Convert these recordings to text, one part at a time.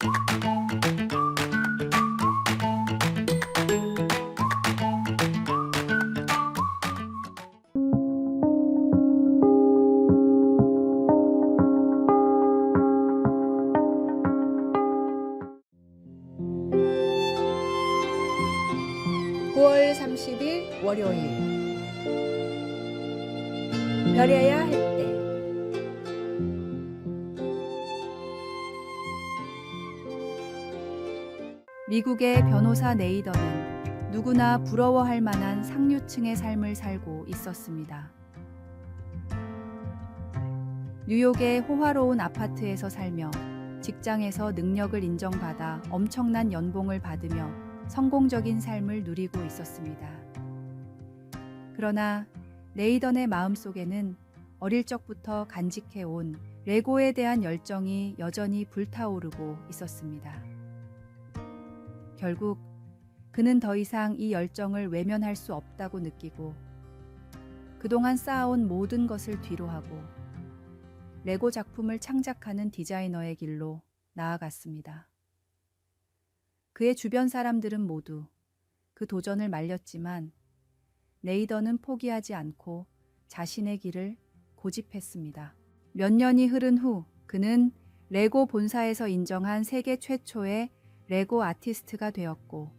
9월 30일 월요일. 별해야 할 때. 미국의 변호사 네이더는 누구나 부러워할 만한 상류층의 삶을 살고 있었습니다. 뉴욕의 호화로운 아파트에서 살며 직장에서 능력을 인정받아 엄청난 연봉을 받으며 성공적인 삶을 누리고 있었습니다. 그러나 네이던의 마음속에는 어릴 적부터 간직해온 레고에 대한 열정이 여전히 불타오르고 있었습니다. 결국 그는 더 이상 이 열정을 외면할 수 없다고 느끼고 그동안 쌓아온 모든 것을 뒤로하고 레고 작품을 창작하는 디자이너의 길로 나아갔습니다. 그의 주변 사람들은 모두 그 도전을 말렸지만 네이던은 포기하지 않고 자신의 길을 고집했습니다. 몇 년이 흐른 후 그는 레고 본사에서 인정한 세계 최초의 레고 아티스트가 되었고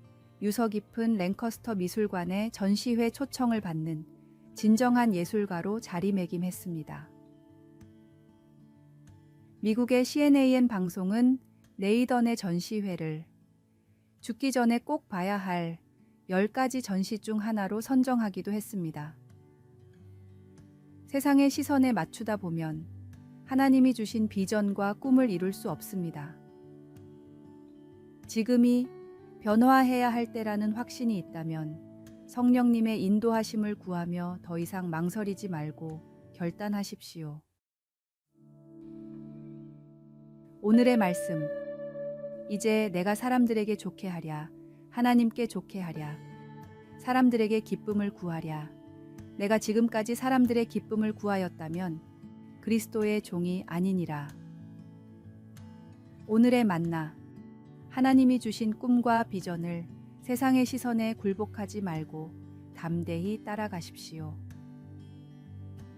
유서 깊은 랭커스터 미술관의 전시회 초청을 받는 진정한 예술가로 자리매김했습니다. 미국의 CNN 방송은 네이던의 전시회를 죽기 전에 꼭 봐야 할 10가지 전시 중 하나로 선정하기도 했습니다. 세상의 시선에 맞추다 보면 하나님이 주신 비전과 꿈을 이룰 수 없습니다. 지금이 변화해야 할 때라는 확신이 있다면 성령님의 인도하심을 구하며 더 이상 망설이지 말고 결단하십시오. 오늘의 말씀. 이제 내가 사람들에게 좋게 하랴, 하나님께 좋게 하랴, 사람들에게 기쁨을 구하랴. 내가 지금까지 사람들의 기쁨을 구하였다면 그리스도의 종이 아니니라. 오늘의 만나. 하나님이 주신 꿈과 비전을 세상의 시선에 굴복하지 말고 담대히 따라가십시오.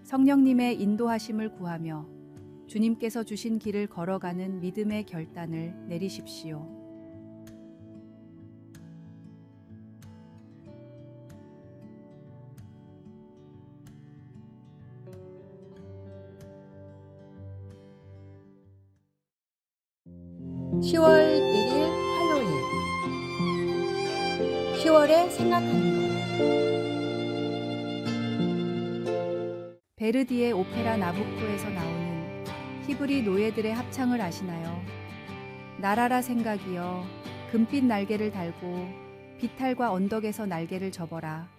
성령님의 인도하심을 구하며 주님께서 주신 길을 걸어가는 믿음의 결단을 내리십시오. (10월 1일) 화요일. 10월에 생각하는 것. 베르디의 오페라 나부코에서 나오는 히브리 노예들의 합창을 아시나요? 날아라 생각이여, 금빛 날개를 달고 비탈과 언덕에서 날개를 접어라.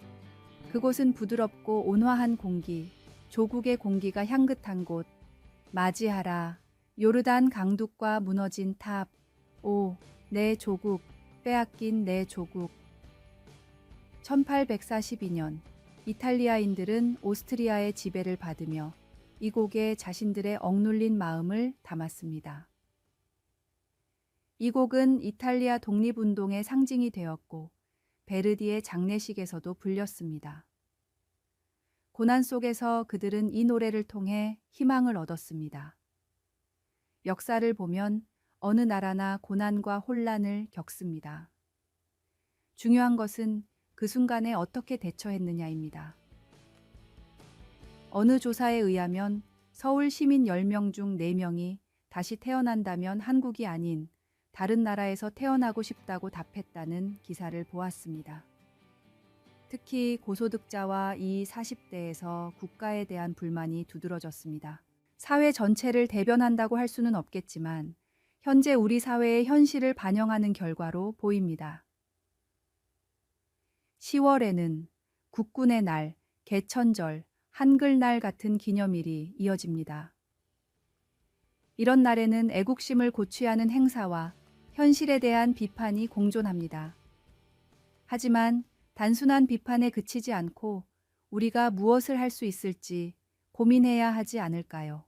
그곳은 부드럽고 온화한 공기, 조국의 공기가 향긋한 곳. 맞이하라. 요르단 강둑과 무너진 탑. 오, 내 조국, 빼앗긴 내 조국. 1842년 이탈리아인들은 오스트리아의 지배를 받으며 이 곡에 자신들의 억눌린 마음을 담았습니다. 이 곡은 이탈리아 독립운동의 상징이 되었고 베르디의 장례식에서도 불렸습니다. 고난 속에서 그들은 이 노래를 통해 희망을 얻었습니다. 역사를 보면 어느 나라나 고난과 혼란을 겪습니다. 중요한 것은 그 순간에 어떻게 대처했느냐입니다. 어느 조사에 의하면 서울 시민 10명 중 4명이 다시 태어난다면 한국이 아닌 다른 나라에서 태어나고 싶다고 답했다는 기사를 보았습니다. 특히 고소득자와 이 40대에서 국가에 대한 불만이 두드러졌습니다. 사회 전체를 대변한다고 할 수는 없겠지만 현재 우리 사회의 현실을 반영하는 결과로 보입니다. 10월에는 국군의 날, 개천절, 한글날 같은 기념일이 이어집니다. 이런 날에는 애국심을 고취하는 행사와 현실에 대한 비판이 공존합니다. 하지만 단순한 비판에 그치지 않고 우리가 무엇을 할 수 있을지 고민해야 하지 않을까요?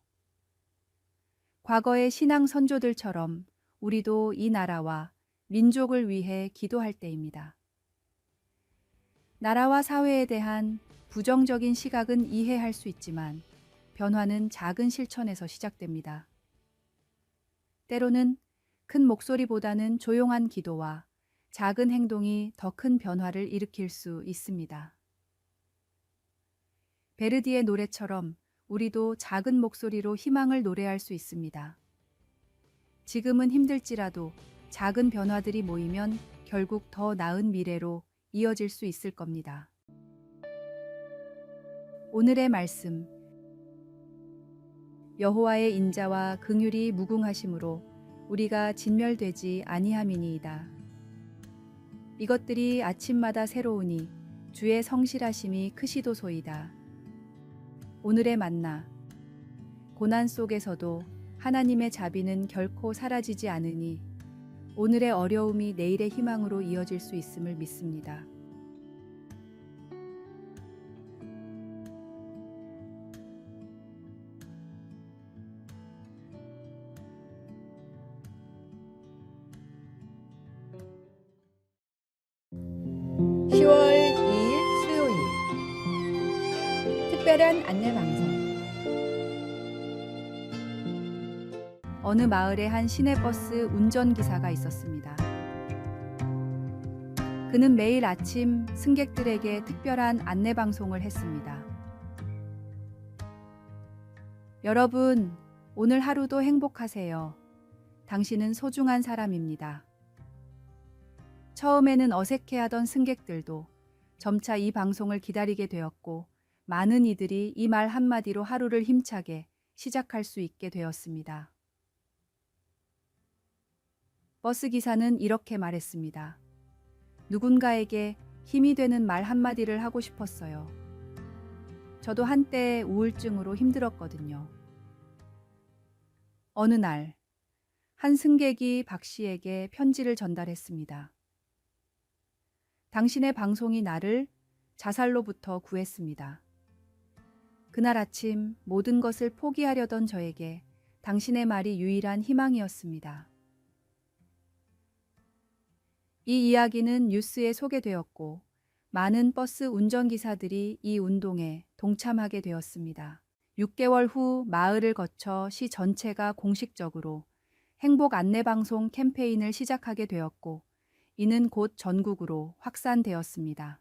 과거의 신앙 선조들처럼 우리도 이 나라와 민족을 위해 기도할 때입니다. 나라와 사회에 대한 부정적인 시각은 이해할 수 있지만 변화는 작은 실천에서 시작됩니다. 때로는 큰 목소리보다는 조용한 기도와 작은 행동이 더 큰 변화를 일으킬 수 있습니다. 베르디의 노래처럼 우리도 작은 목소리로 희망을 노래할 수 있습니다. 지금은 힘들지라도 작은 변화들이 모이면 결국 더 나은 미래로 이어질 수 있을 겁니다. 오늘의 말씀. 여호와의 인자와 긍휼이 무궁하심으로 우리가 진멸되지 아니함이니이다. 이것들이 아침마다 새로우니 주의 성실하심이 크시도소이다. 오늘의 만나. 고난 속에서도 하나님의 자비는 결코 사라지지 않으니 오늘의 어려움이 내일의 희망으로 이어질 수 있음을 믿습니다. (10월 2일) 수요일 특별한 안내방송. 어느 마을에 한 시내버스 운전기사가 있었습니다. 그는 매일 아침 승객들에게 특별한 안내방송을 했습니다. 여러분, 오늘 하루도 행복하세요. 당신은 소중한 사람입니다. 처음에는 어색해하던 승객들도 점차 이 방송을 기다리게 되었고 많은 이들이 이 말 한마디로 하루를 힘차게 시작할 수 있게 되었습니다. 버스 기사는 이렇게 말했습니다. 누군가에게 힘이 되는 말 한마디를 하고 싶었어요. 저도 한때 우울증으로 힘들었거든요. 어느 날, 한 승객이 박 씨에게 편지를 전달했습니다. 당신의 방송이 나를 자살로부터 구했습니다. 그날 아침 모든 것을 포기하려던 저에게 당신의 말이 유일한 희망이었습니다. 이 이야기는 뉴스에 소개되었고 많은 버스 운전기사들이 이 운동에 동참하게 되었습니다. 6개월 후 마을을 거쳐 시 전체가 공식적으로 행복 안내방송 캠페인을 시작하게 되었고 이는 곧 전국으로 확산되었습니다.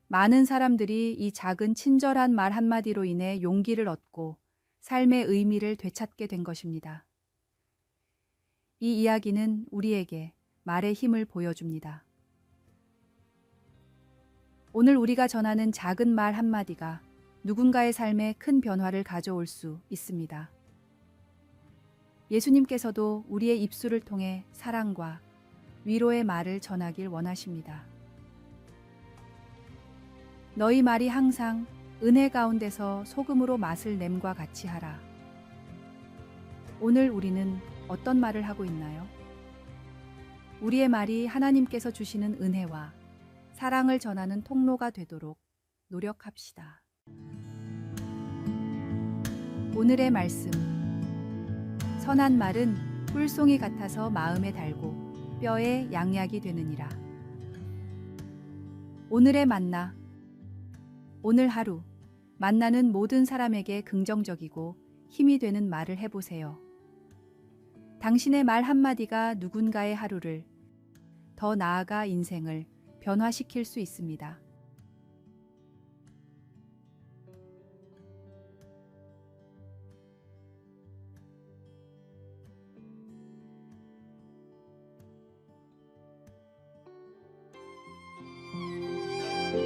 많은 사람들이 이 작은 친절한 말 한마디로 인해 용기를 얻고 삶의 의미를 되찾게 된 것입니다. 이 이야기는 우리에게 말의 힘을 보여줍니다. 오늘 우리가 전하는 작은 말 한마디가 누군가의 삶에 큰 변화를 가져올 수 있습니다. 예수님께서도 우리의 입술을 통해 사랑과 위로의 말을 전하길 원하십니다. 너희 말이 항상 은혜 가운데서 소금으로 맛을 냄과 같이 하라. 오늘 우리는 어떤 말을 하고 있나요? 우리의 말이 하나님께서 주시는 은혜와 사랑을 전하는 통로가 되도록 노력합시다. 오늘의 말씀. 선한 말은 꿀송이 같아서 마음에 달고 뼈에 양약이 되느니라. 오늘의 만나. 오늘 하루 만나는 모든 사람에게 긍정적이고 힘이 되는 말을 해보세요. 당신의 말 한마디가 누군가의 하루를, 더 나아가 인생을 변화시킬 수 있습니다.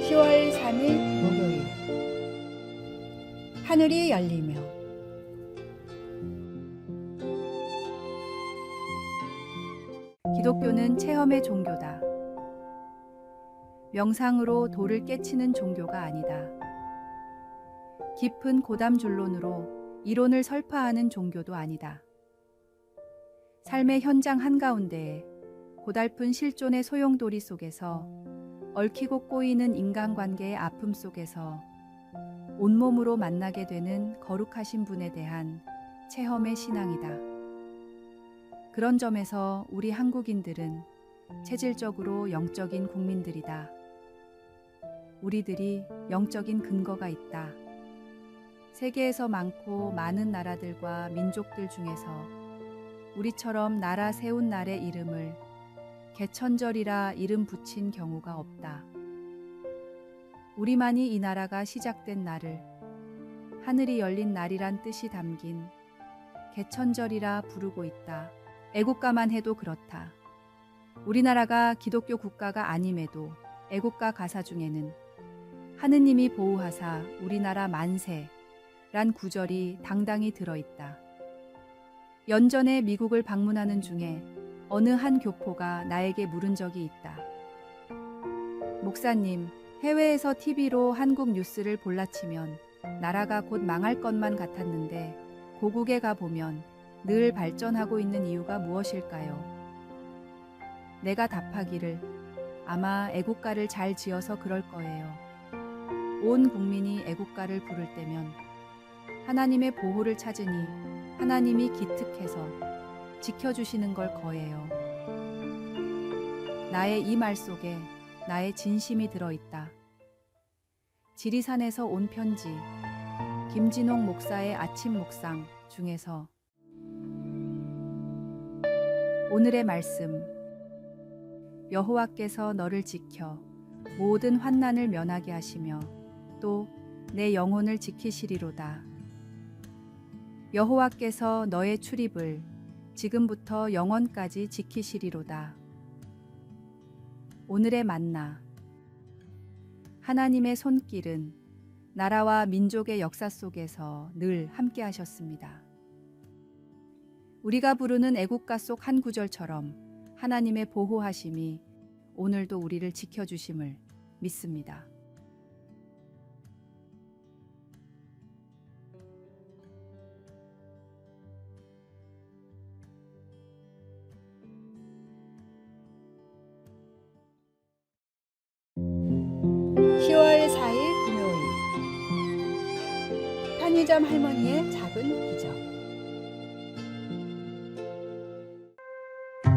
(10월 3일) 목요일 하늘이 열리며. 기독교는 체험의 종교다. 명상으로 돌을 깨치는 종교가 아니다. 깊은 고담줄론으로 이론을 설파하는 종교도 아니다. 삶의 현장 한가운데에 고달픈 실존의 소용돌이 속에서 얽히고 꼬이는 인간관계의 아픔 속에서 온몸으로 만나게 되는 거룩하신 분에 대한 체험의 신앙이다. 그런 점에서 우리 한국인들은 체질적으로 영적인 국민들이다. 우리들이 영적인 근거가 있다. 세계에서 많고 많은 나라들과 민족들 중에서 우리처럼 나라 세운 날의 이름을 개천절이라 이름 붙인 경우가 없다. 우리만이 이 나라가 시작된 날을 하늘이 열린 날이란 뜻이 담긴 개천절이라 부르고 있다. 애국가만 해도 그렇다. 우리나라가 기독교 국가가 아님에도 애국가 가사 중에는 하느님이 보호하사 우리나라 만세 란 구절이 당당히 들어있다. 연전에 미국을 방문하는 중에 어느 한 교포가 나에게 물은 적이 있다. 목사님, 해외에서 TV로 한국 뉴스를 볼라치면 나라가 곧 망할 것만 같았는데 고국에 가보면 늘 발전하고 있는 이유가 무엇일까요? 내가 답하기를 아마 애국가를 잘 지어서 그럴 거예요. 온 국민이 애국가를 부를 때면 하나님의 보호를 찾으니 하나님이 기특해서 지켜주시는 걸 거예요. 나의 이 말 속에 나의 진심이 들어있다. 지리산에서 온 편지, 김진홍 목사의 아침 묵상 중에서 오늘의 말씀, 여호와께서 너를 지켜 모든 환난을 면하게 하시며 또 내 영혼을 지키시리로다. 여호와께서 너의 출입을 지금부터 영원까지 지키시리로다. 오늘의 만나, 하나님의 손길은 나라와 민족의 역사 속에서 늘 함께 하셨습니다. 우리가 부르는 애국가 속 한 구절처럼 하나님의 보호하심이 오늘도 우리를 지켜주심을 믿습니다. (10월 4일) 금요일 편의점 할머니의 작은 기적.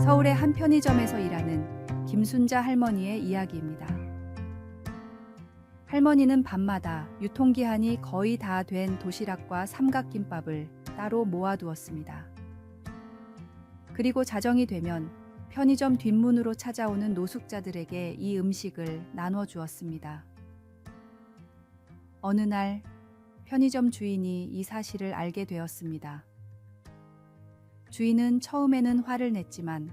서울의 한 편의점에서 일하는 김순자 할머니의 이야기입니다. 할머니는 밤마다 유통기한이 거의 다 된 도시락과 삼각김밥을 따로 모아두었습니다. 그리고 자정이 되면 편의점 뒷문으로 찾아오는 노숙자들에게 이 음식을 나눠주었습니다. 어느 날 편의점 주인이 이 사실을 알게 되었습니다. 주인은 처음에는 화를 냈지만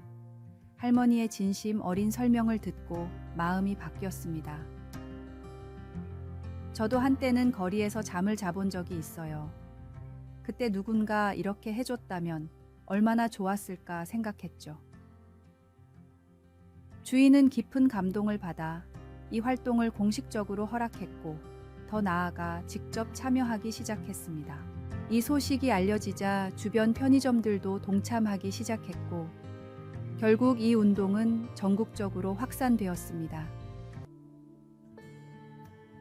할머니의 진심 어린 설명을 듣고 마음이 바뀌었습니다. 저도 한때는 거리에서 잠을 자본 적이 있어요. 그때 누군가 이렇게 해줬다면 얼마나 좋았을까 생각했죠. 주인은 깊은 감동을 받아 이 활동을 공식적으로 허락했고 더 나아가 직접 참여하기 시작했습니다. 이 소식이 알려지자 주변 편의점들도 동참하기 시작했고 결국 이 운동은 전국적으로 확산되었습니다.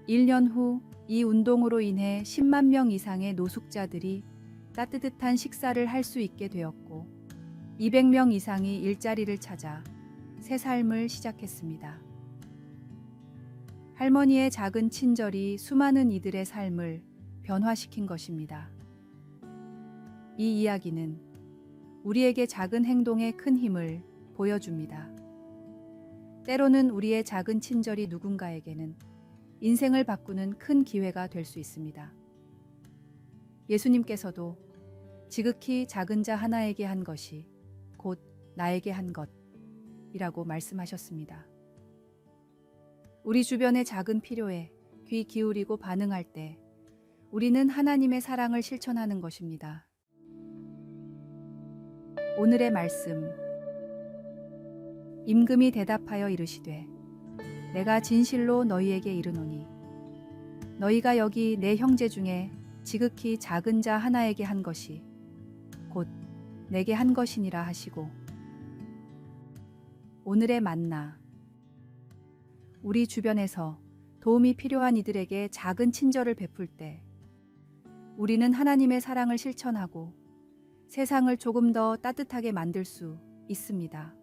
1년 후 이 운동으로 인해 10만 명 이상의 노숙자들이 따뜻한 식사를 할 수 있게 되었고 200명 이상이 일자리를 찾아 새 삶을 시작했습니다. 할머니의 작은 친절이 수많은 이들의 삶을 변화시킨 것입니다. 이 이야기는 우리에게 작은 행동의 큰 힘을 보여줍니다. 때로는 우리의 작은 친절이 누군가에게는 인생을 바꾸는 큰 기회가 될 수 있습니다. 예수님께서도 지극히 작은 자 하나에게 한 것이 곧 나에게 한 것이라고 말씀하셨습니다. 우리 주변의 작은 필요에 귀 기울이고 반응할 때 우리는 하나님의 사랑을 실천하는 것입니다. 오늘의 말씀, 임금이 대답하여 이르시되 내가 진실로 너희에게 이르노니 너희가 여기 내 형제 중에 지극히 작은 자 하나에게 한 것이 곧 내게 한 것이니라 하시고. 오늘의 만나, 우리 주변에서 도움이 필요한 이들에게 작은 친절을 베풀 때 우리는 하나님의 사랑을 실천하고 세상을 조금 더 따뜻하게 만들 수 있습니다.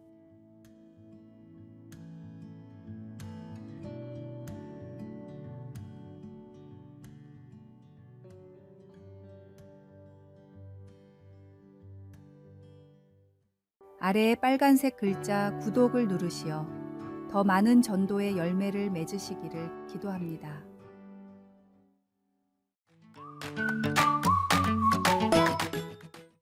아래의 빨간색 글자 구독을 누르시어 더 많은 전도의 열매를 맺으시기를 기도합니다.